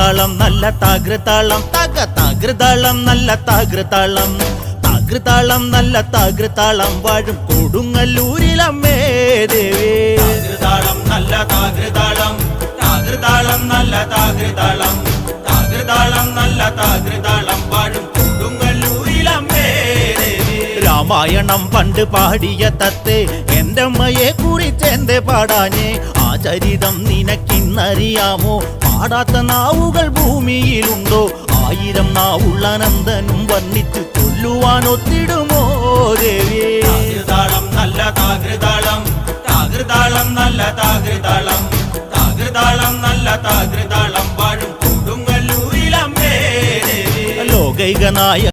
താകൃതാളം നല്ല താകൃതാളം താകൃതാളം നല്ല താകൃതാളം താകൃതാളം നല്ല താകൃതാളം വാഴും കൊടുങ്ങല്ലൂരിലമ്മേ ദേവി താകൃതാളം നല്ല താകൃതാളം താകൃതാളം നല്ല താകൃതാളം താകൃതാളം നല്ല താകൃതാളം വാഴും കൊടുങ്ങല്ലൂരിലമ്മേ ദേവി രാമായണം പണ്ട് പാടിയ തത്തേ എന്റെ അമ്മയെ കുറിച്ച് എന്റെ പാടാഞ്ഞേ ആ ചരിതം നിനക്കിന്നറിയാമോ പാടാത്ത നാവുകൾ ഭൂമിയിലുണ്ടോ 1000 നാവുള്ള നന്ദനും വർണ്ണിച്ചു ചൊല്ലുവാനൊത്തിടുമോ ദേവി താകൃതാളം നല്ല താകൃതാളം താകൃതാളം നല്ല താകൃതാളം താകൃതാളം നല്ല താകൃതാളം വാഴും കൊടുങ്ങല്ലൂരിലമ്മേ ദേവി ലോകൈകനായ